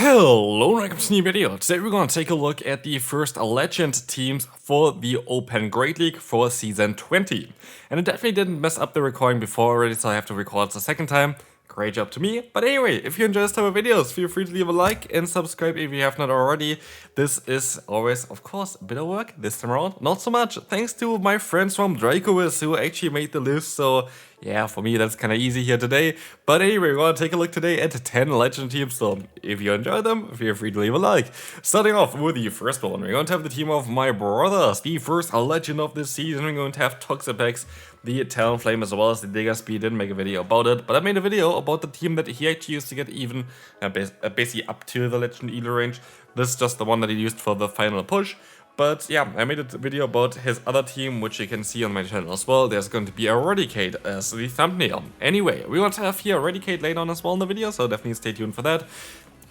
Hello and welcome to a new video. Today we're going to take a look at the first legend teams for the Open Great League for Season 20. And I definitely didn't mess up the recording before already, so I have to record the second time. Great job to me. But anyway, if you enjoy this type of videos, feel free to leave a like and subscribe if you have not already. This is always, of course, a bit of work. This time around, not so much. Thanks to my friends from Broguiere who actually made the list, so yeah, for me that's kind of easy here today. But anyway, we're going to take a look today at 10 legend teams, so if you enjoy them, feel free to leave a like. Starting off with the first one, we're going to have the team of my brothers, the first legend of this season. We're going to have Toxapex, the Talonflame, as well as the Diggersby. Didn't make a video about it, but I made a video about the team that he actually used to get even basically up to the Legend Eagle range. This is just the one that he used for the final push. But yeah, I made a video about his other team, which you can see on my channel as well. There's going to be Eradicate as the thumbnail. Anyway, we want to have here Eradicate later on as well in the video, so definitely stay tuned for that.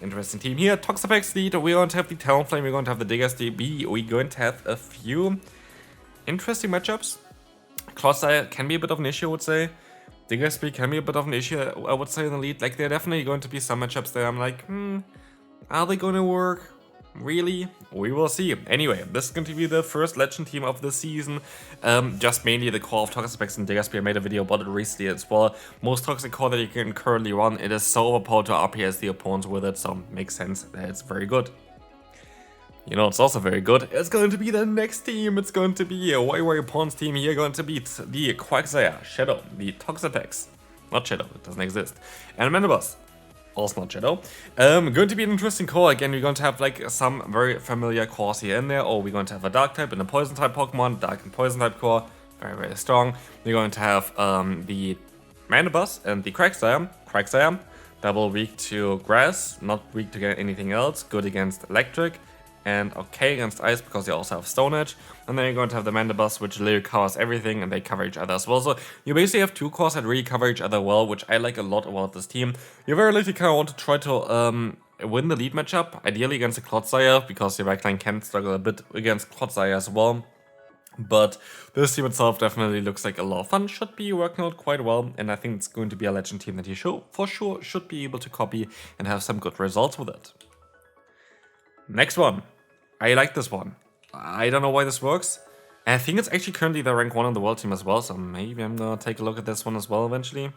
Interesting team here. Toxapex lead, we're going to have the Talonflame, we're going to have the Diggersby, we're going to have a few interesting matchups. Clodsire can be a bit of an issue, I would say. Diggersby can be a bit of an issue, I would say, in the lead. Like, there are definitely going to be some matchups there I'm like, are they going to work? Really? We will see. Anyway, this is going to be the first legend team of the season. Just mainly the core of Toxapex and Diggersby. I made a video about it recently as well. Most toxic core that you can currently run, it is so overpowered to RPS the opponents with it, so makes sense that it's very good. You know, it's also very good. It's going to be the next team. It's going to be a YY Pawns team here, going to beat the Quagsire, Shadow, the Toxapex. Not Shadow, it doesn't exist. And Mandiboss. Also not Shadow. Going to be an interesting core. Again, we're going to have like some very familiar cores here in there. Or we're going to have a Dark type and a Poison type Pokemon. Dark and Poison type core. Very, very strong. We're going to have the Mandiboss and the Quagsire. Quagsire. Double weak to Grass. Not weak to anything else. Good against Electric. And okay against Ice because they also have Stone Edge. And then you're going to have the Mandiboss, which literally covers everything, and they cover each other as well. So you basically have two cores that really cover each other well, which I like a lot about this team. You very likely kind of want to try to win the lead matchup, ideally against the Clodsire, because your backline can struggle a bit against Clodsire as well. But this team itself definitely looks like a lot of fun, should be working out quite well, and I think it's going to be a legend team that you for sure should be able to copy and have some good results with it. Next one. I like this one. I don't know why this works. I think it's actually currently the rank 1 on the world team as well, so maybe I'm gonna take a look at this one as well eventually.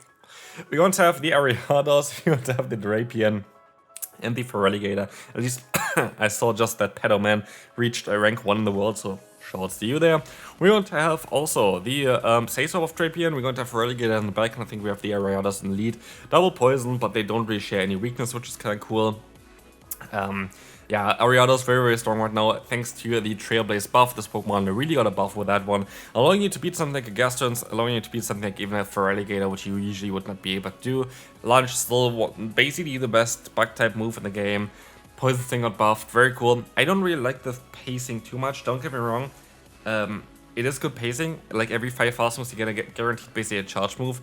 We're going to have the Ariados, we're going to have the Drapion, and the Feraligatr. At least I saw just that Pedoman reached a rank 1 in the world, so shouts to you there. We're going to have also the Sazor of Drapion, we're going to have Feraligatr in the back, and I think we have the Ariados in the lead. Double poison, but they don't really share any weakness, which is kind of cool. Yeah, Ariados very, very strong right now, thanks to the Trailblaze buff. This Pokemon really got a buff with that one, allowing you to beat something like a Gastons, allowing you to beat something like even a Feraligatr, which you usually would not be able to do. Lunge still basically the best bug-type move in the game. Poison Sting got buffed, very cool. I don't really like the pacing too much, don't get me wrong. It is good pacing, like every 5 fast moves you're gonna get guaranteed basically a charge move.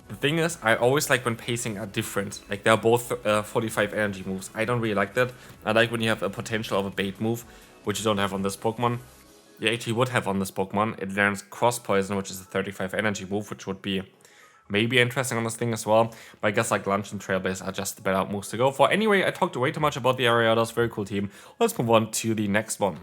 The thing is, I always like when pacing are different. Like, they're both 45 energy moves. I don't really like that. I like when you have a potential of a bait move, which you don't have on this Pokemon. You actually would have on this Pokemon. It learns Cross Poison, which is a 35 energy move, which would be maybe interesting on this thing as well. But I guess like Lunge and Trailblaze are just the better moves to go for. Anyway, I talked way too much about the Ariados. Very cool team. Let's move on to the next one.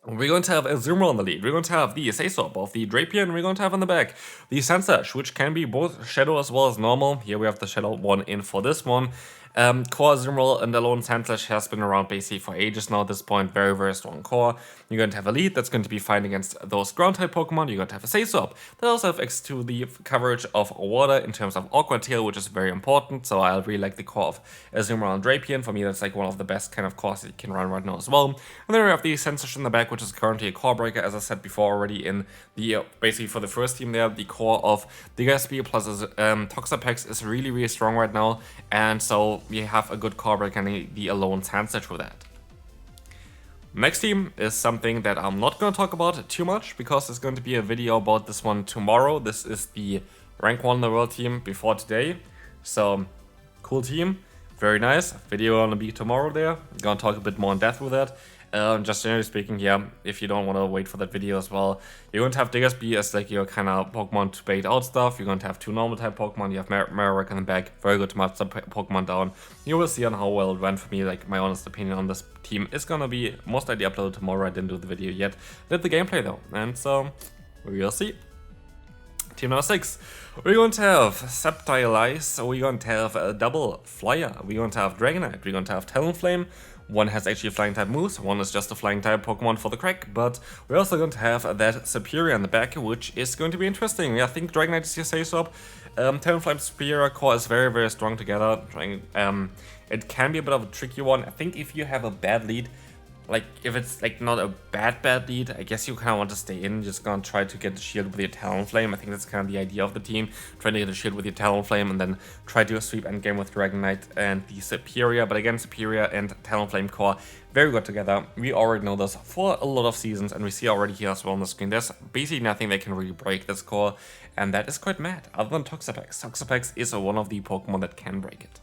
We're going to have a Zoomer on the lead. We're going to have the Sazor of the Drapion. We're going to have on the back the Sandslash, which can be both Shadow as well as normal. Here we have the Shadow one in for this one. Core Zoomer and alone Sandslash has been around basically for ages now at this point. Very, very strong core. You're going to have a lead that's going to be fighting against those ground type Pokemon. You're going to have a Sazor that also have access to the coverage of water in terms of Awkward Tail, which is very important. So I really like the core of Zoomer and Drapion. For me, that's like one of the best kind of cores that you can run right now as well. And then we have the Sandslash in the back, which is currently a core breaker, as I said before already in the basically for the first team there. The core of Diggersby plus Toxapex is really, really strong right now, and so we have a good core breaker and the alone Sandslash for that. Next team is something that I'm not going to talk about too much because there's going to be a video about this one tomorrow. This is the rank 1 in the world team before today, so cool team. Very nice. Video gonna be tomorrow there. I'm gonna talk a bit more in depth with that. Just generally speaking here, if you don't want to wait for that video as well, you're going to have Diggersby as like your kind of Pokemon to bait out stuff. You're going to have 2 normal type Pokemon. You have Marowak in the back, very good to match the Pokemon down. You will see on how well it went for me. Like, my honest opinion on this team is gonna be most likely uploaded tomorrow. I didn't do the video yet. Did the gameplay though, and so we will see. Team number 6. We're going to have Sceptile, we're going to have a double Flyer, we're going to have Dragonite, we're going to have Talonflame. One has actually flying type moves, one is just a flying type Pokemon for the crack, but we're also going to have that Superior in the back, which is going to be interesting. I think Dragonite is your safe swap. Talonflame Superior core is very, very strong together. It can be a bit of a tricky one. I think if you have a bad lead, like, if it's like not a bad lead, I guess you kind of want to stay in, just gonna try to get the shield with your Talonflame. I think that's kind of the idea of the team, trying to get the shield with your Talonflame and then try to sweep endgame with Dragonite and the Superior. But again, Superior and Talonflame core, very good together. We already know this for a lot of seasons, and we see already here as well on the screen, there's basically nothing that can really break this core, and that is quite mad, other than Toxapex. Toxapex is one of the Pokemon that can break it.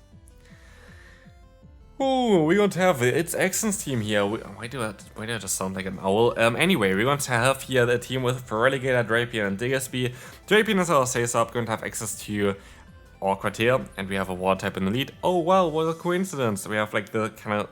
Oh, we're going to have it's Axon's team here. Why do I just sound like an owl? Anyway, we're going to have here the team with Feraligatr, Drapion, and Diggersby. Drapion is our safe swap, going to have access to Broguiere, and we have a water type in the lead. Oh wow, what a coincidence! We have like the kind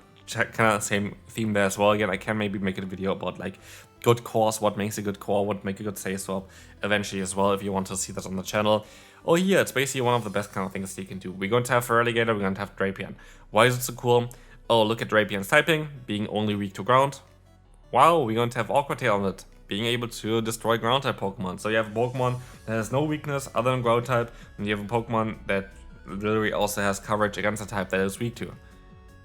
of same theme there as well. Again, I can maybe make a video about like good cores, what makes a good core, what makes a good safe swap eventually as well, if you want to see that on the channel. Oh, here, it's basically one of the best kind of things you can do. We're going to have Feraligatr, we're going to have Drapion. Why is it so cool? Oh, look at Drapion's typing, being only weak to ground. Wow, we're going to have Broguiere on it, being able to destroy ground type Pokemon. So you have a Pokemon that has no weakness other than ground type, and you have a Pokemon that literally also has coverage against a type that is weak to.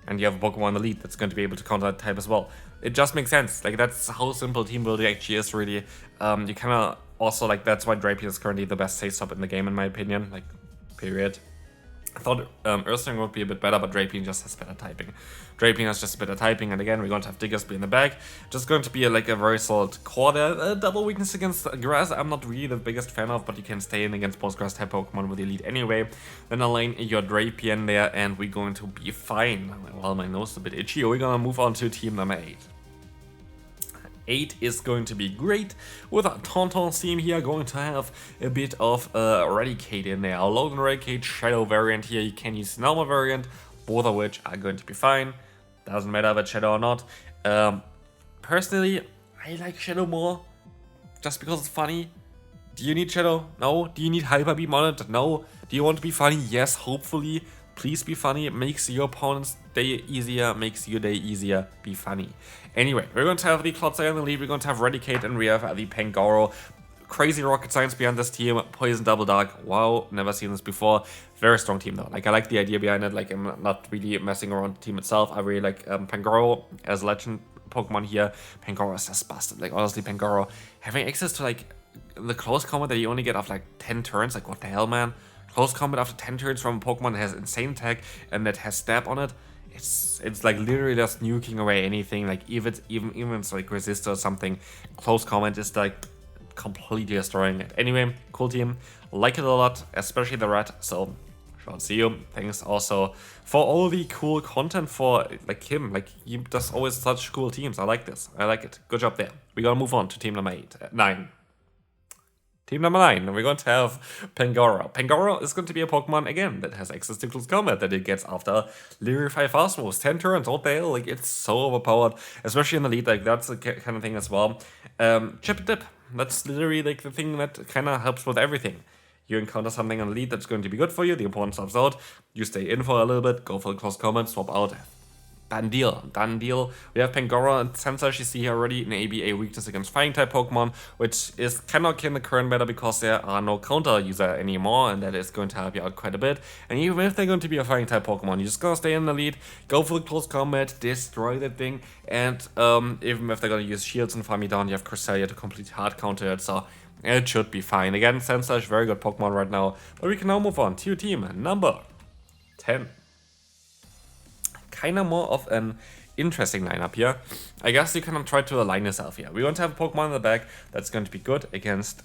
And you have a Pokemon Elite that's going to be able to counter that type as well. It just makes sense. Like, that's how simple team building actually is, really. You kind of also, like, that's why Drapion is currently the best safe swap in the game, in my opinion. Like, period. I thought Earthling would be a bit better, but Drapion just has better typing. Drapion has just better typing, and again, we're going to have Diggersby in the back. Just going to be like a very solid core there. Double weakness against grass, I'm not really the biggest fan of, but you can stay in against most grass type Pokemon with Elite anyway. Then I'll lane your Drapion there, and we're going to be fine. Well, my nose is a bit itchy. We're gonna move on to team number 8. 8 is going to be great, with a Tauntaun's team here going to have a bit of Eradicate in there. Logan Eradicate, Shadow variant here, you can use normal variant, both of which are going to be fine. Doesn't matter if it's Shadow or not. Personally, I like Shadow more, just because it's funny. Do you need Shadow? No. Do you need Hyper Beam on it? No. Do you want to be funny? Yes, hopefully. Please be funny. It makes your opponent's day easier, makes your day easier. Be funny. Anyway, we're going to have the Clodsire in the lead, we're going to have Eradicate, and we have the Pangoro. Crazy rocket science behind this team. Poison Double Dark. Wow, never seen this before. Very strong team though. Like, I like the idea behind it. Like, I'm not really messing around the team itself. I really like Pangoro as a legend Pokemon here. Pangoro is just busted. Like, honestly, Pangoro having access to like the close combat that you only get after like 10 turns. Like, what the hell, man? Close combat after 10 turns from a Pokemon that has insane attack and that has stab on it. It's like literally just nuking away anything. Like, even it's like resist or something. Close combat is like completely destroying it. Anyway, cool team. Like it a lot, especially the red. So, shall see you. Thanks also for all the cool content for like him. Like, he does always such cool teams. I like this. I like it. Good job there. We're gonna move on to team number 9. Team number 9, we're going to have Pangoro. Pangoro is going to be a Pokemon, again, that has access to close combat that it gets after literally 5 fast moves. 10 turns, what the hell? Like, it's so overpowered, especially in the lead. Like, that's the kind of thing as well. Chip and dip, that's literally like the thing that kind of helps with everything. You encounter something on the lead that's going to be good for you, the opponent stops out, you stay in for a little bit, go for the close combat, swap out. Done deal. We have Pangoro and Sensor, you see here already an ABA weakness against Flying type Pokemon, which is kind of in the current meta because there are no counter user anymore, and that is going to help you out quite a bit. And even if they're going to be a Flying type Pokemon, you just gotta stay in the lead, go for the close combat, destroy that thing, and even if they're gonna use shields and farm you down, you have Cresselia to complete hard counter it, so it should be fine. Again, Sensor is very good Pokemon right now, but we can now move on to team number 10. Kind of more of an interesting lineup here. I guess you can try to align yourself here. We want to have a Pokemon in the back that's going to be good against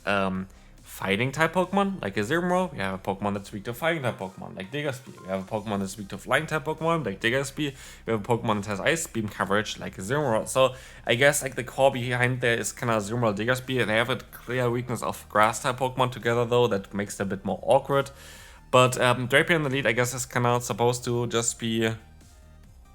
fighting type Pokemon, like a Germnaa. We have a Pokemon that's weak to fighting type Pokemon, like Diggersby. We have a Pokemon that's weak to flying type Pokemon, like Diggersby. We have a Pokemon that has Ice Beam coverage, like a Germnaa. So I guess like the core behind there is kind of Germnaa, Diggersby. They have a clear weakness of grass type Pokemon together though, that makes it a bit more awkward. But Drapion in the lead, I guess, is kind of supposed to just be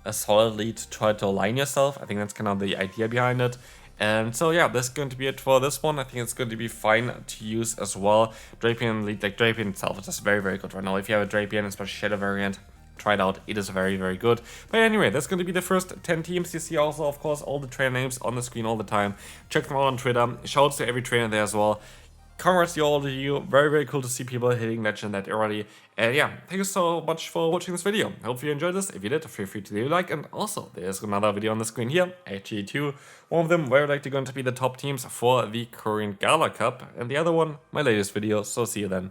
a solid lead to try to align yourself. I think that's kind of the idea behind it. And so yeah, that's going to be it for this one. I think it's going to be fine to use as well. Drapion lead, like Drapion itself is just very, very good right now. If you have a Drapion, especially Shadow variant, try it out. It is very, very good. But anyway, that's going to be the first 10 teams. You see also, of course, all the trainer names on the screen all the time. Check them out on Twitter. Shouts to every trainer there as well. Congrats to all of you. Very, very cool to see people hitting Legend that early. And yeah, thank you so much for watching this video. Hope you enjoyed this. If you did, feel free to leave a like. And also, there's another video on the screen here, actually two. One of them very likely going to be the top teams for the Korean Gala Cup. And the other one, my latest video. So see you then.